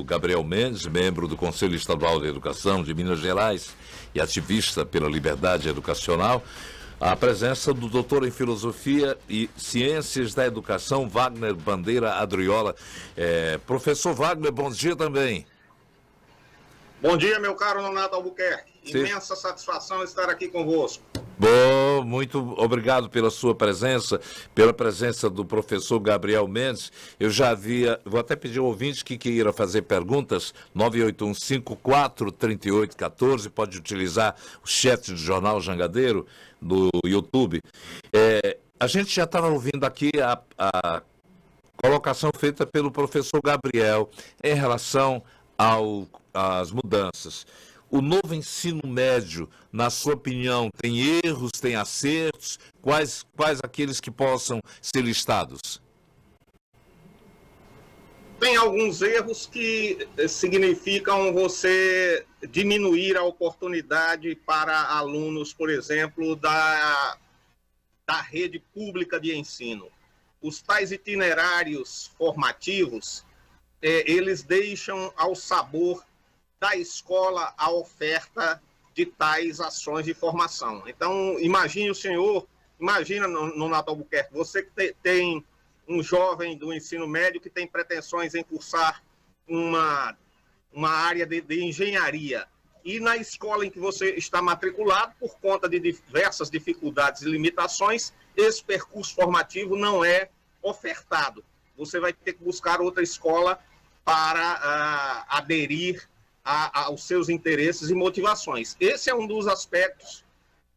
Gabriel Mendes, membro do Conselho Estadual de Educação de Minas Gerais e ativista pela liberdade educacional, a presença do doutor em Filosofia e Ciências da Educação, Wagner Bandeira Adriola. Professor Wagner, bom dia também. Bom dia, meu caro Nonato Albuquerque. Imensa satisfação estar aqui convosco. Bom, muito obrigado pela sua presença, pela presença do professor Gabriel Mendes. Eu já havia, vou até pedir ao ouvinte que queira fazer perguntas, 981543814, pode utilizar o chat do Jornal Jangadeiro, do YouTube. A gente já estava ouvindo aqui a colocação feita pelo professor Gabriel em relação às mudanças. O novo ensino médio, na sua opinião, tem erros, tem acertos? Quais aqueles que possam ser listados? Tem alguns erros que significam você diminuir a oportunidade para alunos, por exemplo, da rede pública de ensino. Os tais itinerários formativos, eles deixam ao sabor da escola a oferta de tais ações de formação. Então, imagina, Nonato Albuquerque, você que tem um jovem do ensino médio que tem pretensões em cursar uma área de engenharia, e na escola em que você está matriculado, por conta de diversas dificuldades e limitações, esse percurso formativo não é ofertado. Você vai ter que buscar outra escola para aderir aos seus interesses e motivações. Esse é um dos aspectos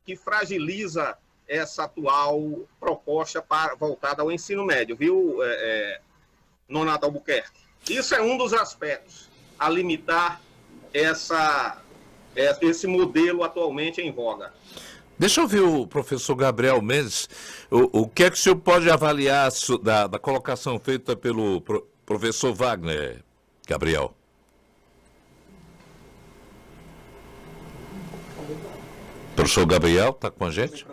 que fragiliza essa atual proposta voltada ao ensino médio, viu, Nonato Albuquerque? Isso é um dos aspectos a limitar esse modelo atualmente em voga. Deixa eu ouvir o professor Gabriel Mendes. O que é que o senhor pode avaliar da colocação feita pelo professor Wagner, Gabriel? Professor Gabriel, está com a gente?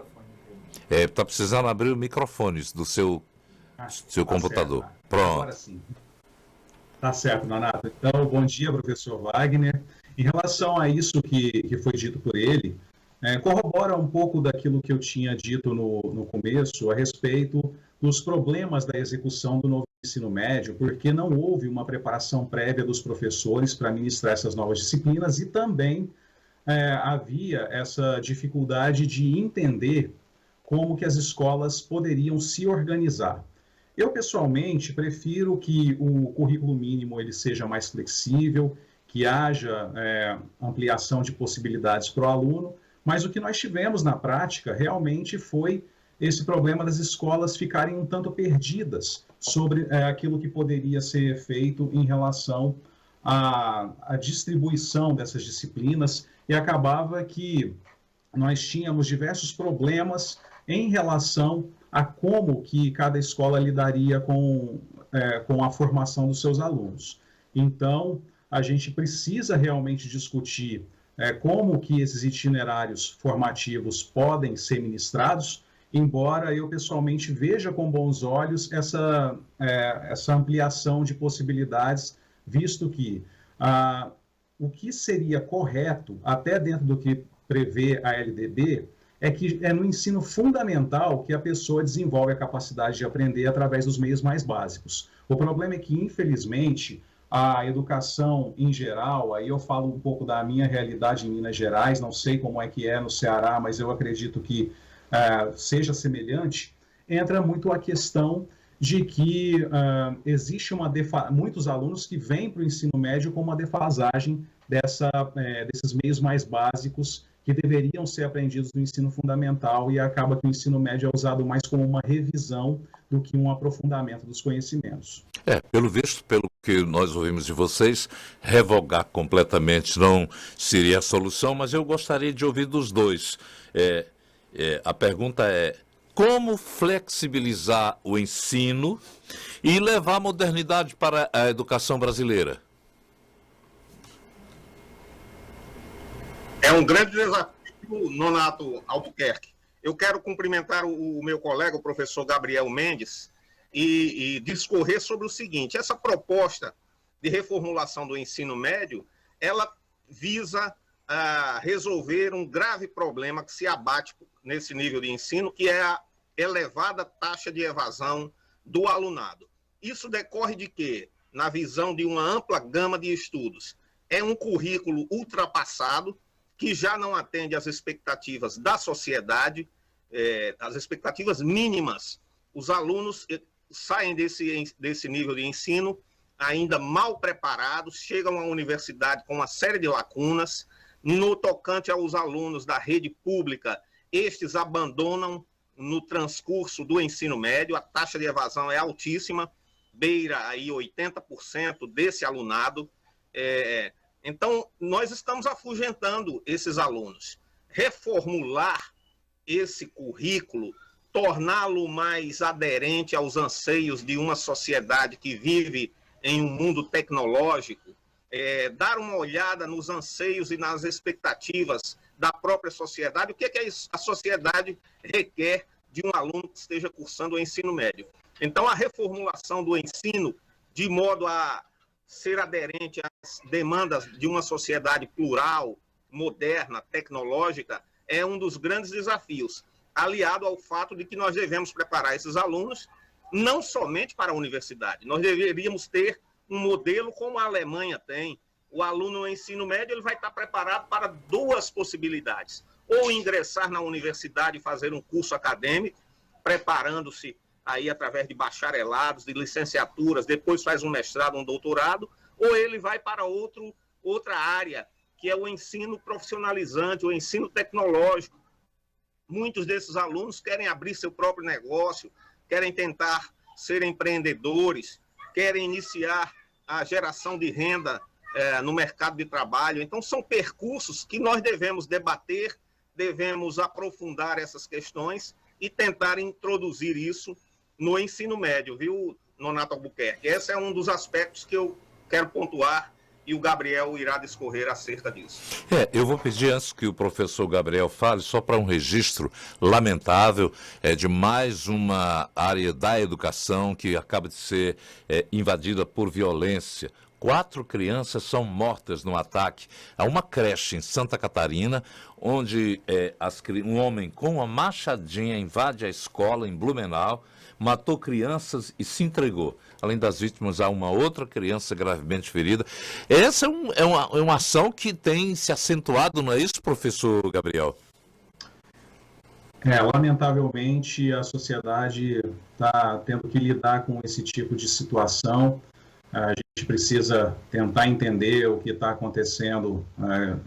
Está precisando abrir o microfone do seu computador. Certo. Pronto. Agora sim. Tá certo, Nonato. Então, bom dia, professor Wagner. Em relação a isso que foi dito por ele, corrobora um pouco daquilo que eu tinha dito no começo a respeito dos problemas da execução do novo ensino médio, porque não houve uma preparação prévia dos professores para ministrar essas novas disciplinas e também havia essa dificuldade de entender como que as escolas poderiam se organizar. Eu, pessoalmente, prefiro que o currículo mínimo ele seja mais flexível, que haja ampliação de possibilidades para o aluno, mas o que nós tivemos na prática realmente foi esse problema das escolas ficarem um tanto perdidas sobre aquilo que poderia ser feito em relação à distribuição dessas disciplinas, e acabava que nós tínhamos diversos problemas em relação a como que cada escola lidaria com a formação dos seus alunos. Então, a gente precisa realmente discutir como que esses itinerários formativos podem ser ministrados, embora eu pessoalmente veja com bons olhos essa ampliação de possibilidades, visto que o que seria correto, até dentro do que prevê a LDB, é que é no ensino fundamental que a pessoa desenvolve a capacidade de aprender através dos meios mais básicos. O problema é que, infelizmente, a educação em geral, aí eu falo um pouco da minha realidade em Minas Gerais, não sei como é que é no Ceará, mas eu acredito que seja semelhante, entra muito a questão de que existe muitos alunos que vêm para o ensino médio com uma defasagem desses meios mais básicos que deveriam ser aprendidos no ensino fundamental, e acaba que o ensino médio é usado mais como uma revisão do que um aprofundamento dos conhecimentos. Pelo visto, pelo que nós ouvimos de vocês, revogar completamente não seria a solução, mas eu gostaria de ouvir dos dois. A pergunta é: como flexibilizar o ensino e levar a modernidade para a educação brasileira? É um grande desafio, Nonato Albuquerque. Eu quero cumprimentar o meu colega, o professor Gabriel Mendes, e discorrer sobre o seguinte: essa proposta de reformulação do ensino médio, ela visa resolver um grave problema que se abate nesse nível de ensino, que é a elevada taxa de evasão do alunado. Isso decorre de quê? Na visão de uma ampla gama de estudos. É um currículo ultrapassado, que já não atende às expectativas da sociedade, às expectativas mínimas. Os alunos saem desse nível de ensino ainda mal preparados, chegam à universidade com uma série de lacunas. No tocante aos alunos da rede pública, estes abandonam no transcurso do ensino médio, a taxa de evasão é altíssima, beira aí 80% desse alunado. Então, nós estamos afugentando esses alunos. Reformular esse currículo, torná-lo mais aderente aos anseios de uma sociedade que vive em um mundo tecnológico, dar uma olhada nos anseios e nas expectativas da própria sociedade, o que a sociedade requer de um aluno que esteja cursando o ensino médio. Então, a reformulação do ensino, de modo a ser aderente às demandas de uma sociedade plural, moderna, tecnológica, é um dos grandes desafios, aliado ao fato de que nós devemos preparar esses alunos não somente para a universidade. Nós deveríamos ter um modelo como a Alemanha tem. O aluno no ensino médio ele vai estar preparado para duas possibilidades. Ou ingressar na universidade e fazer um curso acadêmico, preparando-se aí através de bacharelados, de licenciaturas, depois faz um mestrado, um doutorado, ou ele vai para outra área, que é o ensino profissionalizante, o ensino tecnológico. Muitos desses alunos querem abrir seu próprio negócio, querem tentar ser empreendedores, querem iniciar a geração de renda no mercado de trabalho. Então, são percursos que nós devemos debater, devemos aprofundar essas questões e tentar introduzir isso no ensino médio, viu, Nonato Albuquerque? Esse é um dos aspectos que eu quero pontuar e o Gabriel irá discorrer acerca disso. Eu vou pedir, antes que o professor Gabriel fale, só para um registro lamentável de mais uma área da educação que acaba de ser invadida por violência. 4 crianças são mortas no ataque a uma creche em Santa Catarina, onde um homem com uma machadinha invade a escola em Blumenau, matou crianças e se entregou. Além das vítimas, há uma outra criança gravemente ferida. Essa é uma ação que tem se acentuado, não é isso, professor Gabriel? Lamentavelmente, a sociedade está tendo que lidar com esse tipo de situação. A gente precisa tentar entender o que está acontecendo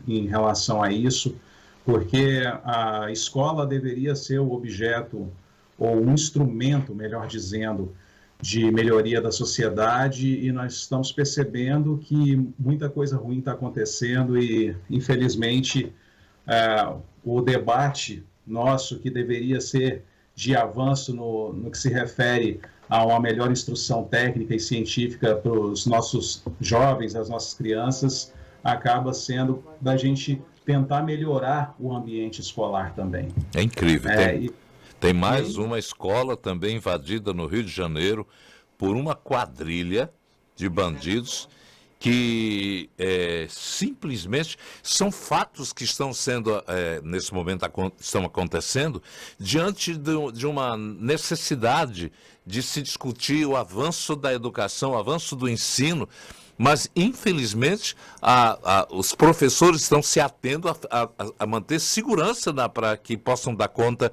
em relação a isso, porque a escola deveria ser o objeto, ou um instrumento, melhor dizendo, de melhoria da sociedade, e nós estamos percebendo que muita coisa ruim está acontecendo e, infelizmente, o debate nosso, que deveria ser de avanço no que se refere a uma melhor instrução técnica e científica para os nossos jovens, as nossas crianças, acaba sendo da gente tentar melhorar o ambiente escolar também. É incrível. Tem mais uma escola também invadida no Rio de Janeiro por uma quadrilha de bandidos que simplesmente são fatos que estão sendo, nesse momento, estão acontecendo diante de uma necessidade de se discutir o avanço da educação, o avanço do ensino, mas, infelizmente, os professores estão se atendo a manter segurança para que possam dar conta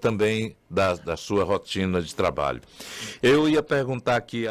também da sua rotina de trabalho. Eu ia perguntar aqui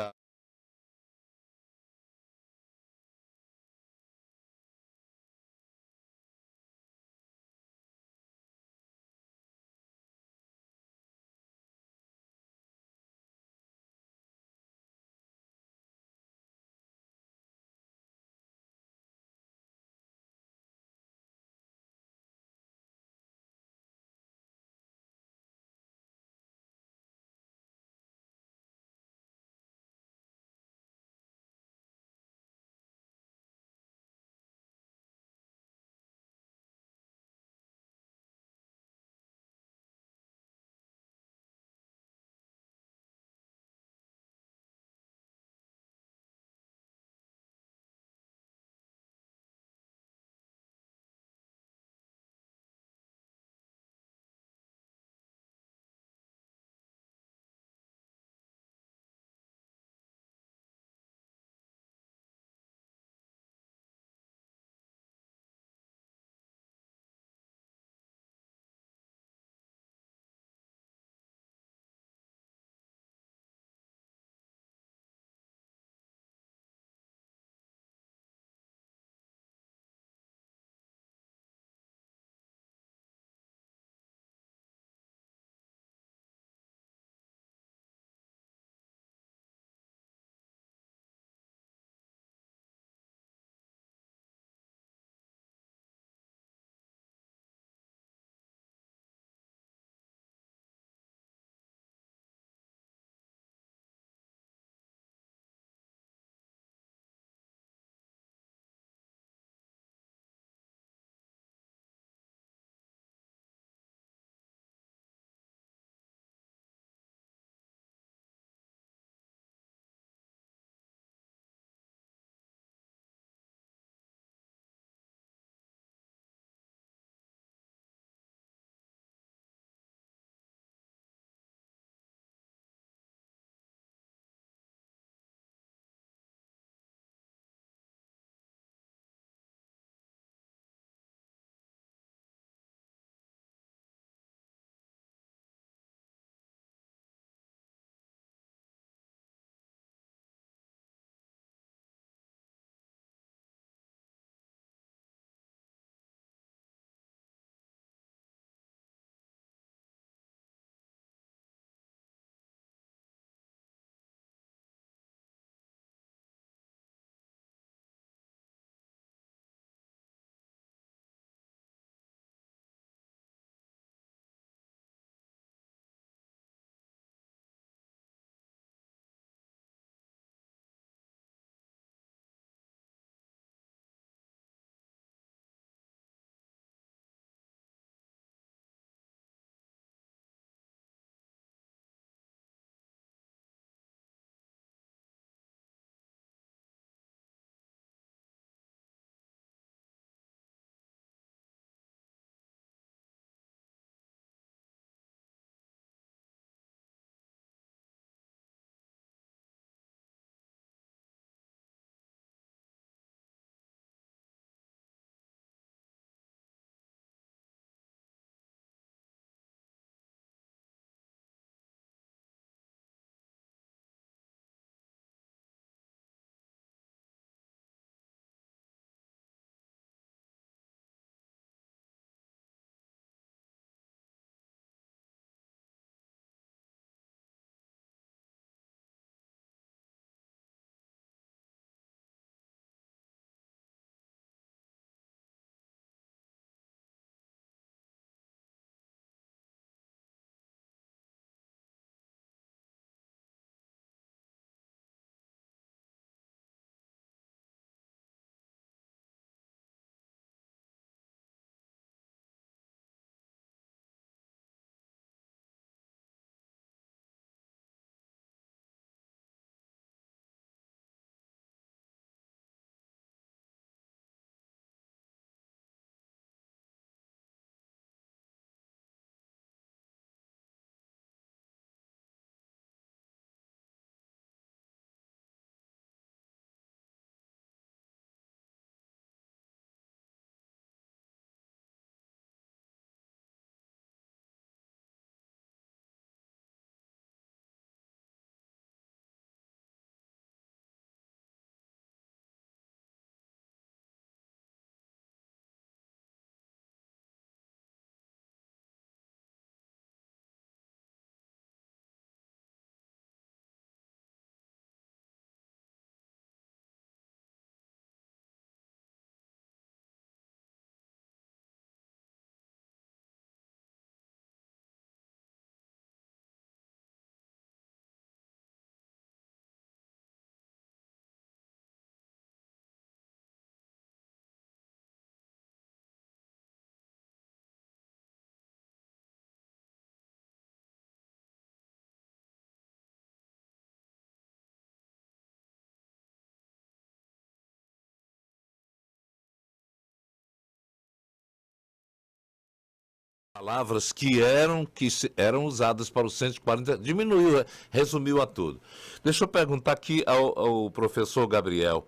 Palavras que eram usadas para o 140, diminuiu, resumiu a tudo. Deixa eu perguntar aqui ao professor Gabriel,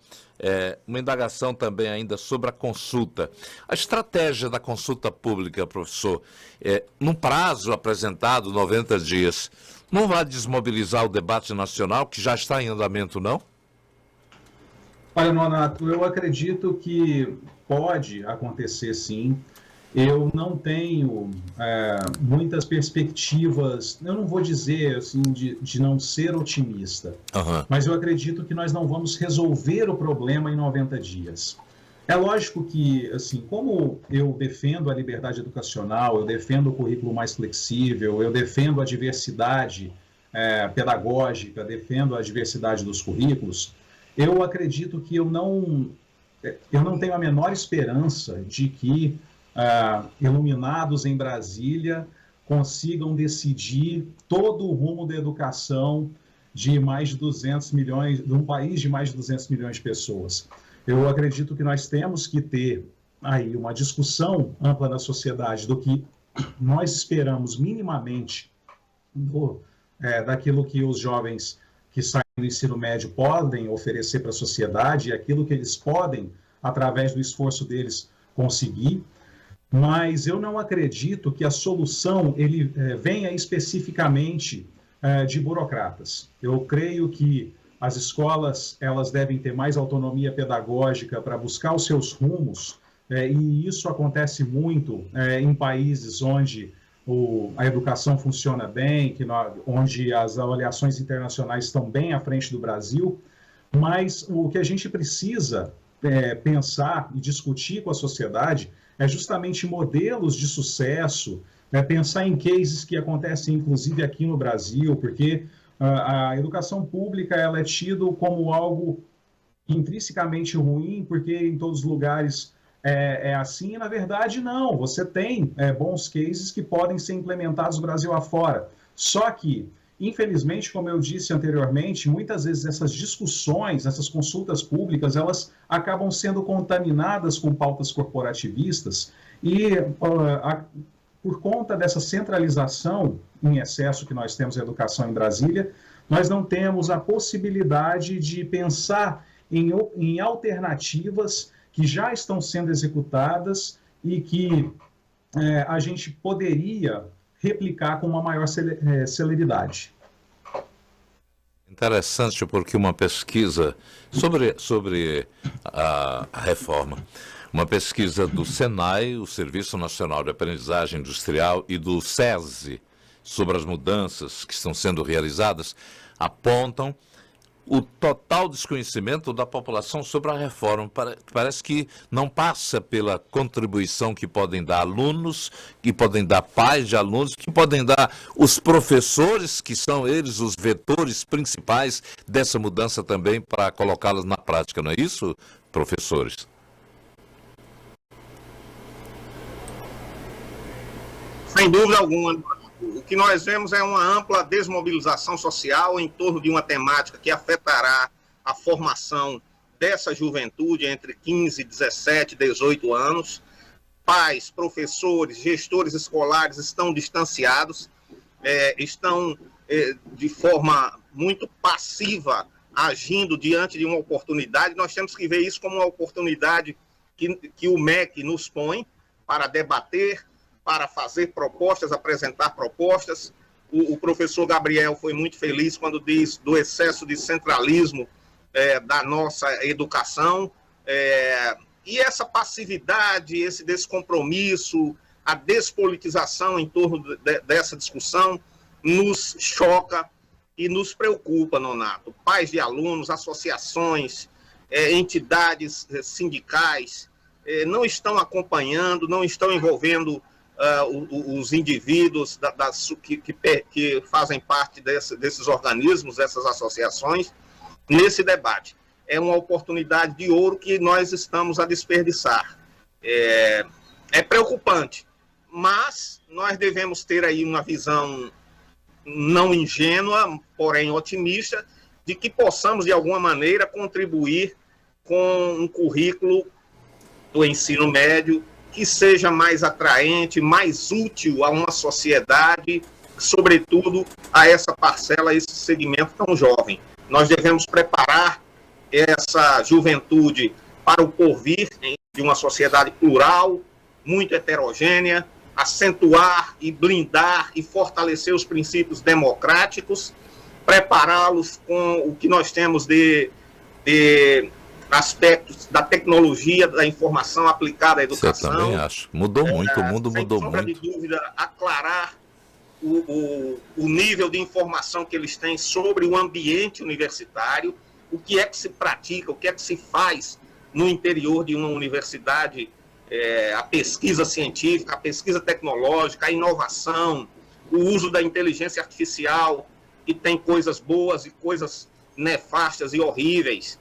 uma indagação também ainda sobre a consulta. A estratégia da consulta pública, professor, num prazo apresentado, 90 dias, não vai desmobilizar o debate nacional, que já está em andamento, não? Olha, Nonato, eu acredito que pode acontecer sim. Eu não tenho muitas perspectivas, eu não vou dizer assim, de não ser otimista, mas eu acredito que nós não vamos resolver o problema em 90 dias. É lógico que, assim, como eu defendo a liberdade educacional, eu defendo o currículo mais flexível, eu defendo a diversidade pedagógica, defendo a diversidade dos currículos, eu acredito que eu não tenho a menor esperança de que iluminados em Brasília consigam decidir todo o rumo da educação de mais de 200 milhões, de um país de mais de 200 milhões de pessoas. Eu acredito que nós temos que ter aí uma discussão ampla na sociedade do que nós esperamos minimamente daquilo que os jovens que saem do ensino médio podem oferecer para a sociedade e aquilo que eles podem, através do esforço deles, conseguir. Mas eu não acredito que a solução venha especificamente de burocratas. Eu creio que as escolas elas devem ter mais autonomia pedagógica para buscar os seus rumos, e isso acontece muito em países onde a educação funciona bem, onde as avaliações internacionais estão bem à frente do Brasil, mas o que a gente precisa pensar e discutir com a sociedade é justamente modelos de sucesso, pensar em cases que acontecem inclusive aqui no Brasil, porque a educação pública ela é tida como algo intrinsecamente ruim, porque em todos os lugares é assim, e na verdade não, você tem bons cases que podem ser implementados no Brasil afora. Só que, infelizmente, como eu disse anteriormente, muitas vezes essas discussões, essas consultas públicas, elas acabam sendo contaminadas com pautas corporativistas e por conta dessa centralização em excesso que nós temos em educação em Brasília, nós não temos a possibilidade de pensar em alternativas que já estão sendo executadas e que a gente poderia replicar com uma maior celeridade. Interessante, porque uma pesquisa sobre a reforma, uma pesquisa do SENAI, o Serviço Nacional de Aprendizagem Industrial, e do SESI, sobre as mudanças que estão sendo realizadas, apontam o total desconhecimento da população sobre a reforma. Parece que não passa pela contribuição que podem dar alunos, que podem dar pais de alunos, que podem dar os professores, que são eles os vetores principais dessa mudança também para colocá-las na prática, não é isso, professores? Sem dúvida alguma. O que nós vemos é uma ampla desmobilização social em torno de uma temática que afetará a formação dessa juventude entre 15, 17, 18 anos. Pais, professores, gestores escolares estão distanciados, estão de forma muito passiva agindo diante de uma oportunidade. Nós temos que ver isso como uma oportunidade que o MEC nos põe para debater, para fazer propostas, apresentar propostas. O professor Gabriel foi muito feliz quando diz do excesso de centralismo da nossa educação. E essa passividade, esse descompromisso, a despolitização em torno dessa discussão nos choca e nos preocupa, Nonato. Pais de alunos, associações, entidades sindicais não estão acompanhando, não estão envolvendo os indivíduos que fazem parte desses organismos, dessas associações, nesse debate. É uma oportunidade de ouro que nós estamos a desperdiçar. É preocupante, mas nós devemos ter aí uma visão não ingênua, porém otimista, de que possamos, de alguma maneira, contribuir com um currículo do ensino médio que seja mais atraente, mais útil a uma sociedade, sobretudo a essa parcela, a esse segmento tão jovem. Nós devemos preparar essa juventude para o porvir de uma sociedade plural, muito heterogênea, acentuar e blindar e fortalecer os princípios democráticos, prepará-los com o que nós temos de aspectos da tecnologia, da informação aplicada à educação. Eu também acho. Mudou muito, o mundo mudou muito. Sem sombra de dúvida, aclarar o nível de informação que eles têm sobre o ambiente universitário, o que é que se pratica, o que é que se faz no interior de uma universidade, a pesquisa científica, a pesquisa tecnológica, a inovação, o uso da inteligência artificial, que tem coisas boas e coisas nefastas e horríveis.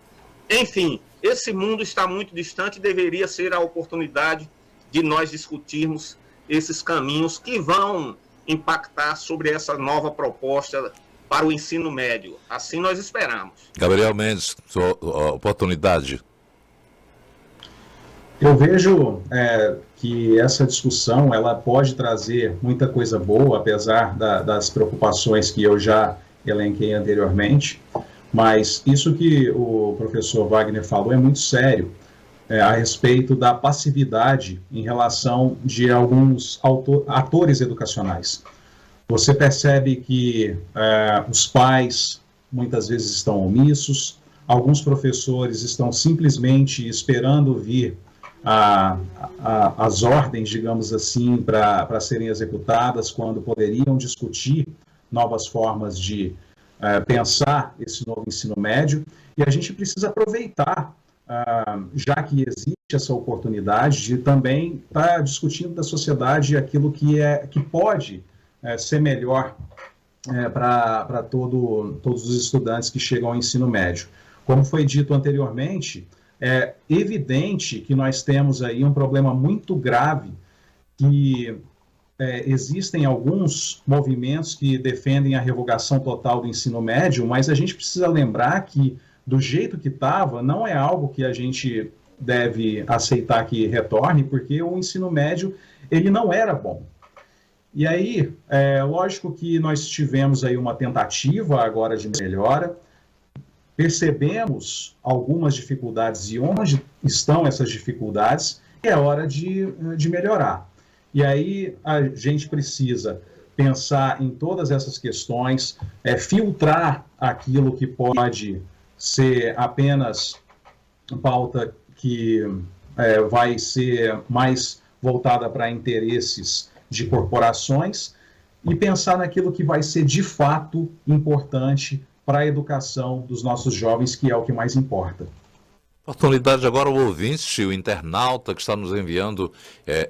Enfim, esse mundo está muito distante e deveria ser a oportunidade de nós discutirmos esses caminhos que vão impactar sobre essa nova proposta para o ensino médio. Assim nós esperamos. Gabriel Mendes, sua oportunidade. Eu vejo que essa discussão ela pode trazer muita coisa boa, apesar das preocupações que eu já elenquei anteriormente, mas isso que o professor Wagner falou é muito sério, a respeito da passividade em relação de alguns atores educacionais. Você percebe que os pais muitas vezes estão omissos, alguns professores estão simplesmente esperando vir as ordens, digamos assim, para serem executadas, quando poderiam discutir novas formas de pensar esse novo ensino médio, e a gente precisa aproveitar, já que existe essa oportunidade de também estar discutindo da sociedade aquilo que pode ser melhor para todos os estudantes que chegam ao ensino médio. Como foi dito anteriormente, é evidente que nós temos aí um problema muito grave, que existem alguns movimentos que defendem a revogação total do ensino médio, mas a gente precisa lembrar que, do jeito que estava, não é algo que a gente deve aceitar que retorne, porque o ensino médio ele não era bom. E aí, lógico que nós tivemos aí uma tentativa agora de melhora, percebemos algumas dificuldades e onde estão essas dificuldades, e é hora de melhorar. E aí a gente precisa pensar em todas essas questões, filtrar aquilo que pode ser apenas pauta que vai ser mais voltada para interesses de corporações, e pensar naquilo que vai ser de fato importante para a educação dos nossos jovens, que é o que mais importa. Oportunidade agora o ouvinte, o internauta que está nos enviando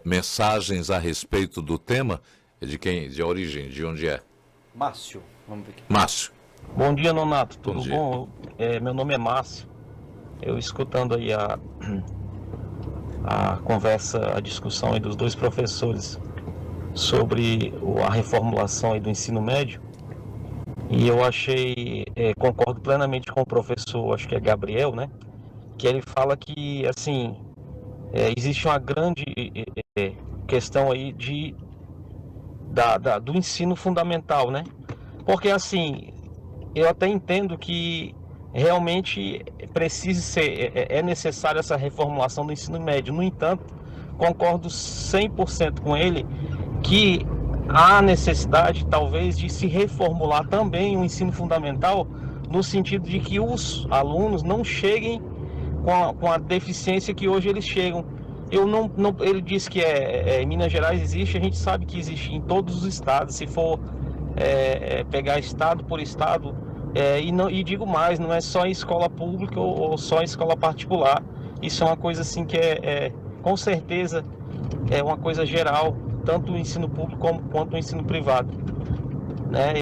mensagens a respeito do tema. De quem? De origem? De onde é? Márcio. Vamos ver aqui. Márcio. Bom dia, Nonato. Tudo Bom dia. bom? Meu nome é Márcio. Eu escutando aí a conversa, a discussão aí dos dois professores sobre a reformulação aí do ensino médio. E eu achei, concordo plenamente com o professor, acho que é Gabriel, né? Que ele fala que, assim, existe uma grande questão aí do ensino fundamental, né? Porque, assim, eu até entendo que realmente é necessária essa reformulação do ensino médio. No entanto, concordo 100% com ele que há necessidade, talvez, de se reformular também o ensino fundamental, no sentido de que os alunos não cheguem com a deficiência que hoje eles chegam. Ele disse que em Minas Gerais existe, a gente sabe que existe em todos os estados, se for pegar estado por estado, e digo mais, não é só em escola pública ou só em escola particular. Isso é uma coisa assim que com certeza, é uma coisa geral, tanto o ensino público quanto o ensino privado, né?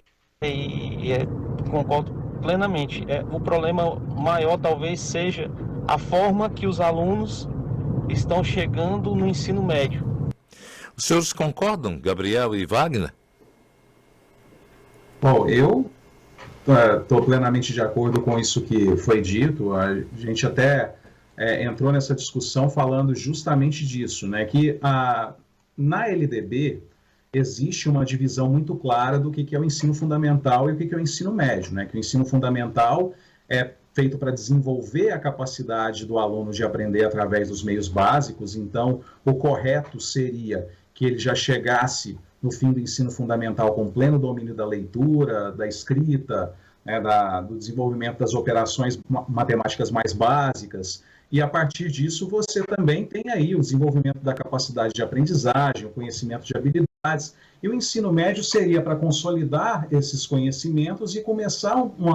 Concordo plenamente. O problema maior talvez seja a forma que os alunos estão chegando no ensino médio. Os senhores concordam, Gabriel e Wagner? Bom, eu estou plenamente de acordo com isso que foi dito. A gente até entrou nessa discussão falando justamente disso, né? Que na LDB existe uma divisão muito clara do que é o ensino fundamental e o que é o ensino médio, né? Que o ensino fundamental é feito para desenvolver a capacidade do aluno de aprender através dos meios básicos, então o correto seria que ele já chegasse no fim do ensino fundamental com pleno domínio da leitura, da escrita, né, do desenvolvimento das operações matemáticas mais básicas, e a partir disso você também tem aí o desenvolvimento da capacidade de aprendizagem, o conhecimento de habilidades, e o ensino médio seria para consolidar esses conhecimentos e começar um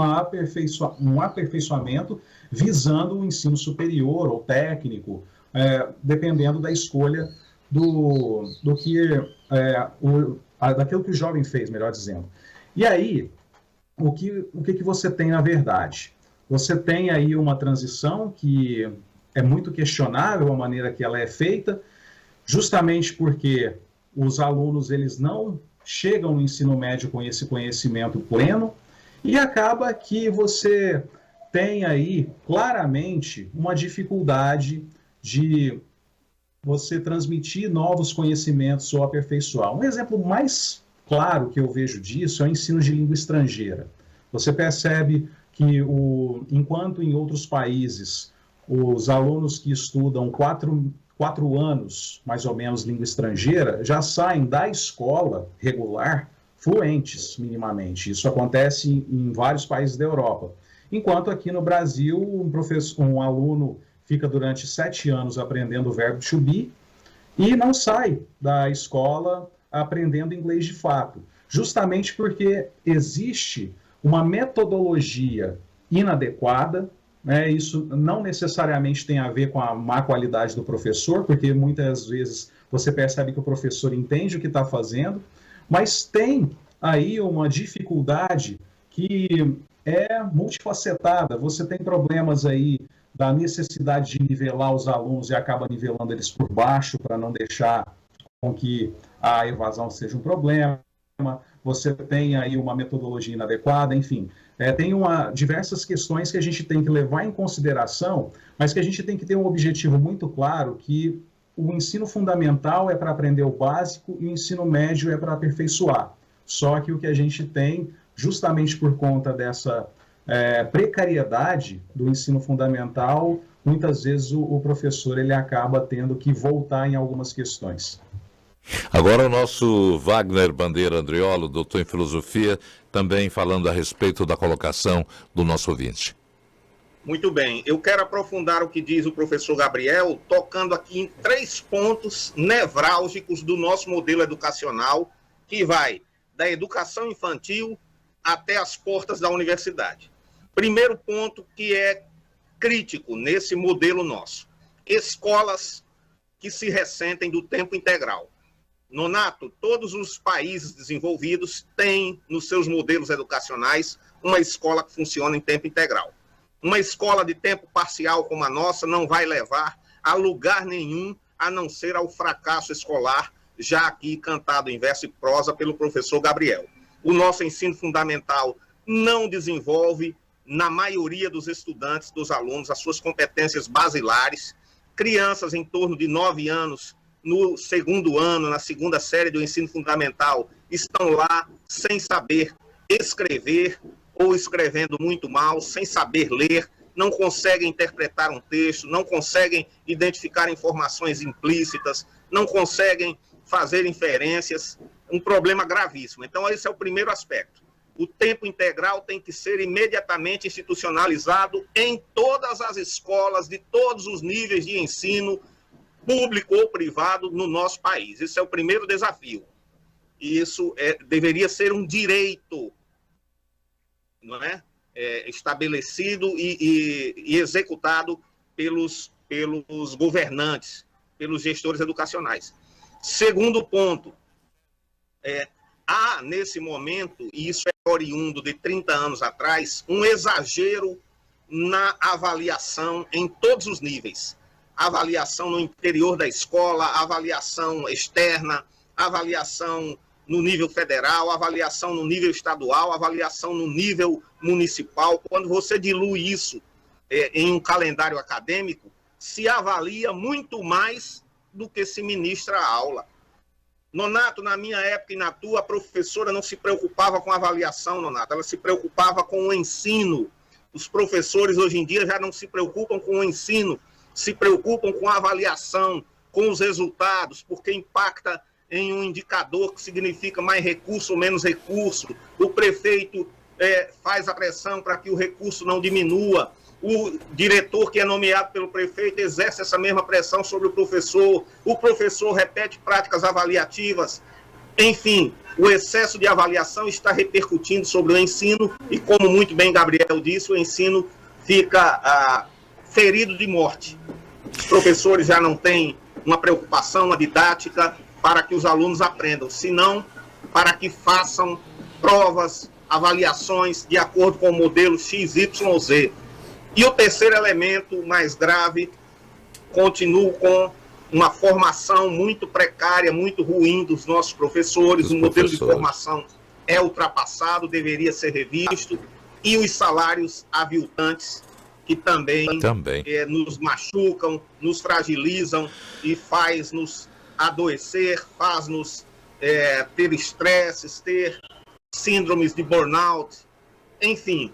aperfeiçoamento visando o ensino superior ou técnico, dependendo da escolha daquilo que o jovem fez, melhor dizendo. E aí, o que você tem na verdade? Você tem aí uma transição que é muito questionável a maneira que ela é feita, justamente porque os alunos eles não chegam no ensino médio com esse conhecimento pleno, e acaba que você tem aí claramente uma dificuldade de você transmitir novos conhecimentos ou aperfeiçoar. Um exemplo mais claro que eu vejo disso é o ensino de língua estrangeira. Você percebe que, enquanto em outros países, os alunos que estudam 4 anos, mais ou menos, língua estrangeira, já saem da escola regular fluentes, minimamente. Isso acontece em vários países da Europa. Enquanto aqui no Brasil, um aluno fica durante 7 anos aprendendo o verbo to be e não sai da escola aprendendo inglês de fato, justamente porque existe uma metodologia inadequada, né? Isso não necessariamente tem a ver com a má qualidade do professor, porque muitas vezes você percebe que o professor entende o que está fazendo, mas tem aí uma dificuldade que é multifacetada. Você tem problemas aí da necessidade de nivelar os alunos e acaba nivelando eles por baixo para não deixar com que a evasão seja um problema. Você tem aí uma metodologia inadequada, enfim. Tem diversas questões que a gente tem que levar em consideração, mas que a gente tem que ter um objetivo muito claro, que o ensino fundamental é para aprender o básico e o ensino médio é para aperfeiçoar. Só que o que a gente tem, justamente por conta dessa precariedade do ensino fundamental, muitas vezes o professor ele acaba tendo que voltar em algumas questões. Agora o nosso Wagner Bandeira Andriolo, doutor em filosofia, também falando a respeito da colocação do nosso ouvinte. Muito bem, eu quero aprofundar o que diz o professor Gabriel, tocando aqui em 3 pontos nevrálgicos do nosso modelo educacional, que vai da educação infantil até as portas da universidade. Primeiro ponto que é crítico nesse modelo nosso: escolas que se ressentem do tempo integral. Nonato, todos os países desenvolvidos têm nos seus modelos educacionais uma escola que funciona em tempo integral. Uma escola de tempo parcial como a nossa não vai levar a lugar nenhum, a não ser ao fracasso escolar, já aqui cantado em verso e prosa pelo professor Gabriel. O nosso ensino fundamental não desenvolve, na maioria dos estudantes, dos alunos, as suas competências basilares. Crianças em torno de 9 anos, no 2º ano, na 2ª série do ensino fundamental, estão lá sem saber escrever ou escrevendo muito mal, sem saber ler, não conseguem interpretar um texto, não conseguem identificar informações implícitas, não conseguem fazer inferências, um problema gravíssimo. Então, esse é o primeiro aspecto. O tempo integral tem que ser imediatamente institucionalizado em todas as escolas, de todos os níveis de ensino, público ou privado, no nosso país. Esse é o primeiro desafio. E isso deveria ser um direito, não é? Estabelecido e executado pelos governantes, pelos gestores educacionais. Segundo ponto, há nesse momento, e isso é oriundo de 30 anos atrás, um exagero na avaliação em todos os níveis. Avaliação no interior da escola, avaliação externa, avaliação no nível federal, avaliação no nível estadual, avaliação no nível municipal. Quando você dilui isso em um calendário acadêmico, se avalia muito mais do que se ministra a aula. Nonato, na minha época e na tua, a professora não se preocupava com a avaliação, Nonato, ela se preocupava com o ensino. Os professores hoje em dia já não se preocupam com o ensino, se preocupam com a avaliação, com os resultados, porque impacta em um indicador que significa mais recurso ou menos recurso. O prefeito faz a pressão para que o recurso não diminua. O diretor que é nomeado pelo prefeito exerce essa mesma pressão sobre o professor repete práticas avaliativas. Enfim, o excesso de avaliação está repercutindo sobre o ensino e, como muito bem Gabriel disse, o ensino fica ferido de morte. Os professores já não têm uma preocupação, uma didática para que os alunos aprendam, senão para que façam provas, avaliações de acordo com o modelo XYZ. E o terceiro elemento mais grave, continuo com uma formação muito precária, muito ruim dos nossos professores. O modelo de formação é ultrapassado, deveria ser revisto. E os salários aviltantes, que também. Nos machucam, nos fragilizam e faz-nos adoecer, faz-nos ter estresses, ter síndromes de burnout, enfim.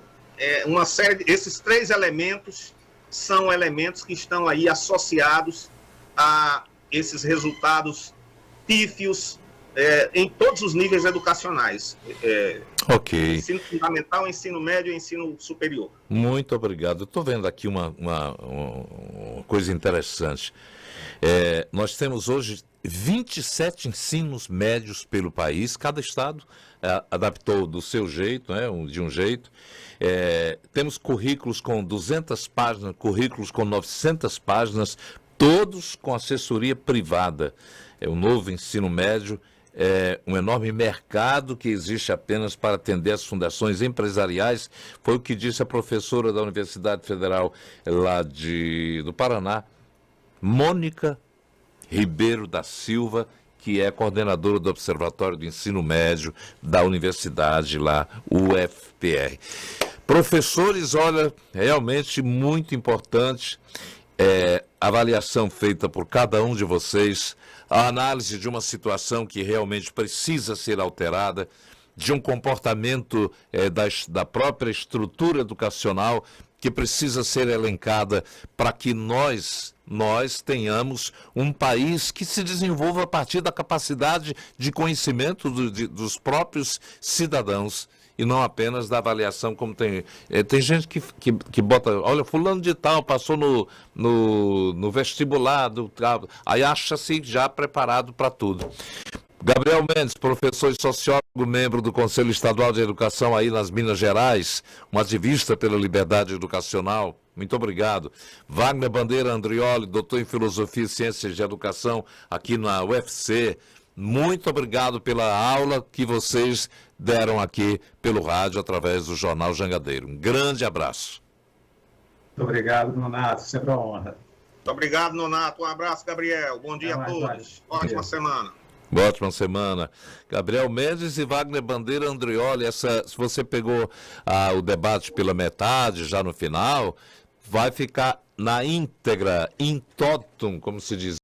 Uma série esses três elementos são elementos que estão aí associados a esses resultados pífios em todos os níveis educacionais. Ok. Ensino fundamental, ensino médio e ensino superior. Muito obrigado. Estou vendo aqui uma coisa interessante. Nós temos hoje 27 ensinos médios pelo país, cada estado adaptou do seu jeito, de um jeito. Temos currículos com 200 páginas, currículos com 900 páginas, todos com assessoria privada. O novo ensino médio é um enorme mercado que existe apenas para atender as fundações empresariais. Foi o que disse a professora da Universidade Federal lá do Paraná, Mônica Ribeiro da Silva, que é coordenadora do Observatório do Ensino Médio da Universidade lá, UFPR. Professores, olha, realmente muito importante a avaliação feita por cada um de vocês, a análise de uma situação que realmente precisa ser alterada, de um comportamento da própria estrutura educacional que precisa ser elencada para que nós tenhamos um país que se desenvolva a partir da capacidade de conhecimento dos próprios cidadãos e não apenas da avaliação, como tem gente que bota, olha, fulano de tal passou no vestibular, aí acha-se já preparado para tudo. Gabriel Mendes, professor e sociólogo, membro do Conselho Estadual de Educação aí nas Minas Gerais, um ativista pela liberdade educacional, muito obrigado. Wagner Bandeira Andrioli, doutor em Filosofia e Ciências de Educação aqui na UFC, muito obrigado pela aula que vocês deram aqui pelo rádio através do Jornal Jangadeiro. Um grande abraço. Muito obrigado, Nonato, sempre uma honra. Muito obrigado, Nonato. Um abraço, Gabriel. Bom dia a todos. Ótima semana. Ótima semana. Gabriel Mendes e Wagner Bandeira Andrioli, se você pegou o debate pela metade, já no final, vai ficar na íntegra, in totum, como se diz.